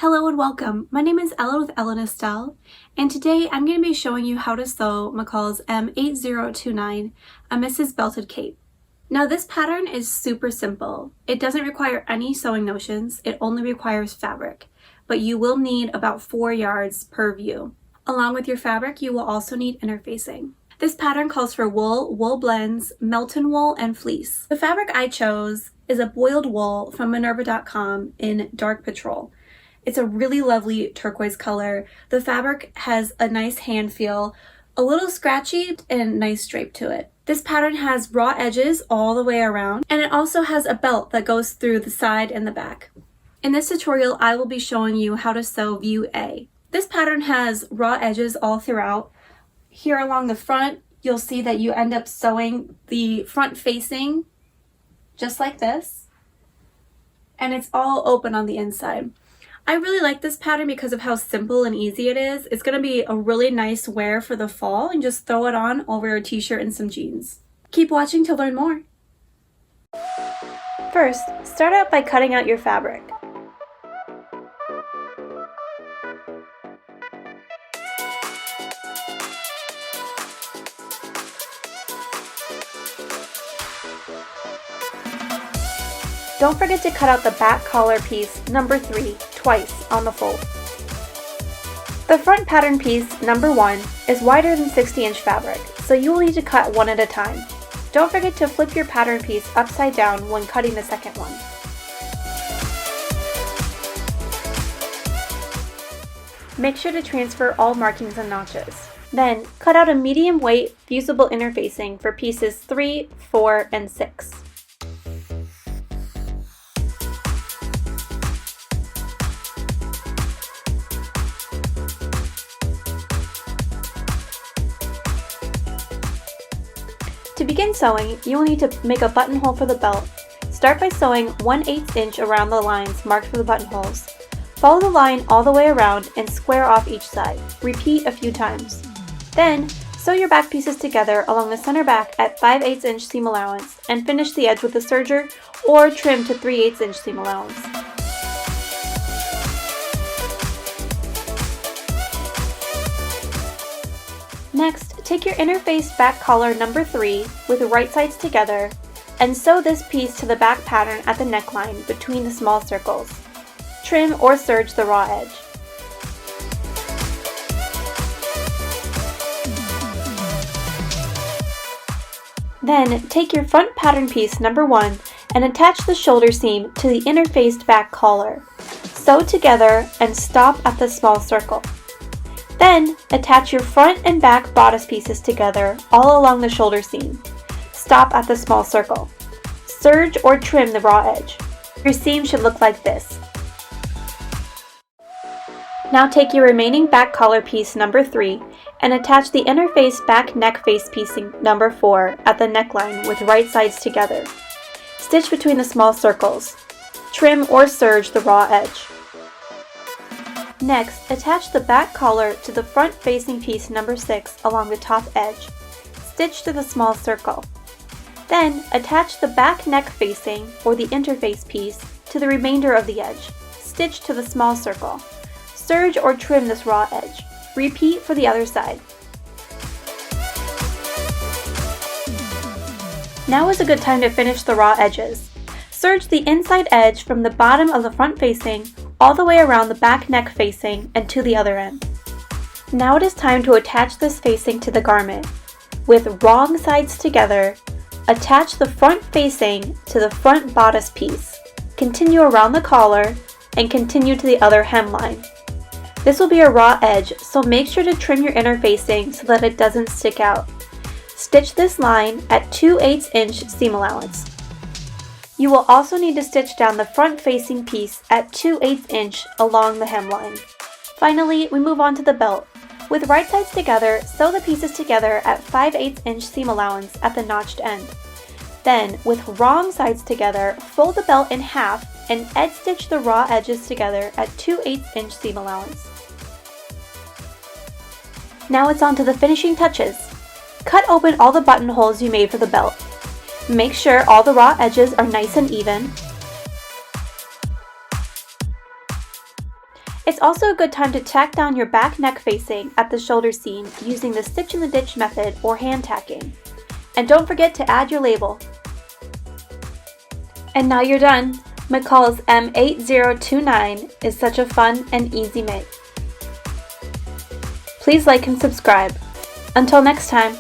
Hello and welcome. My name is Ella with Ella Estelle, and today I'm going to be showing you how to sew Mccalls M8029, a Mrs. Belted Cape. Now this pattern is super simple. It doesn't require any sewing notions, it only requires fabric, but you will need about 4 yards per view. Along with your fabric, you will also need interfacing. This pattern calls for wool, wool blends, Melton wool, and fleece. The fabric I chose is a boiled wool from Minerva.com in Dark Patrol. It's a really lovely turquoise color. The fabric has a nice hand feel, a little scratchy, and a nice drape to it. This pattern has raw edges all the way around, and it also has a belt that goes through the side and the back. In this tutorial, I will be showing you how to sew view A. This pattern has raw edges all throughout. Here along the front, you'll see that you end up sewing the front facing just like this, and it's all open on the inside. I really like this pattern because of how simple and easy it is. It's going to be a really nice wear for the fall and just throw it on over a t-shirt and some jeans. Keep watching to learn more. First, start out by cutting out your fabric. Don't forget to cut out the back collar piece number 3 twice on the fold. The front pattern piece number 1 is wider than 60-inch fabric, so you will need to cut one at a time. Don't forget to flip your pattern piece upside down when cutting the second one. Make sure to transfer all markings and notches. Then, cut out a medium weight fusible interfacing for pieces 3, 4, and 6. To begin sewing, you will need to make a buttonhole for the belt. Start by sewing 1/8 inch around the lines marked for the buttonholes. Follow the line all the way around and square off each side. Repeat a few times. Then, sew your back pieces together along the center back at 5/8 inch seam allowance and finish the edge with a serger or trim to 3/8 inch seam allowance. Next, take your interfaced back collar number 3 with the right sides together and sew this piece to the back pattern at the neckline between the small circles. Trim or serge the raw edge. Then, take your front pattern piece number 1 and attach the shoulder seam to the interfaced back collar. Sew together and stop at the small circle. Then, attach your front and back bodice pieces together all along the shoulder seam. Stop at the small circle. Serge or trim the raw edge. Your seam should look like this. Now take your remaining back collar piece number 3 and attach the interfaced back neck face piecing number 4 at the neckline with right sides together. Stitch between the small circles. Trim or serge the raw edge. Next, attach the back collar to the front facing piece number 6 along the top edge. Stitch to the small circle. Then, attach the back neck facing, or the interface piece, to the remainder of the edge. Stitch to the small circle. Serge or trim this raw edge. Repeat for the other side. Now is a good time to finish the raw edges. Serge the inside edge from the bottom of the front facing all the way around the back neck facing and to the other end. Now it is time to attach this facing to the garment. With wrong sides together, attach the front facing to the front bodice piece. Continue around the collar and continue to the other hemline. This will be a raw edge, so make sure to trim your interfacing so that it doesn't stick out. Stitch this line at 2/8 inch seam allowance. You will also need to stitch down the front facing piece at 2/8 inch along the hemline. Finally, we move on to the belt. With right sides together, sew the pieces together at 5/8 inch seam allowance at the notched end. Then, with wrong sides together, fold the belt in half and edge stitch the raw edges together at 2/8 inch seam allowance. Now it's on to the finishing touches. Cut open all the buttonholes you made for the belt. Make sure all the raw edges are nice and even. It's also a good time to tack down your back neck facing at the shoulder seam using the stitch in the ditch method or hand tacking. And don't forget to add your label. And now you're done! Mccalls M8029 is such a fun and easy make. Please like and subscribe. Until next time!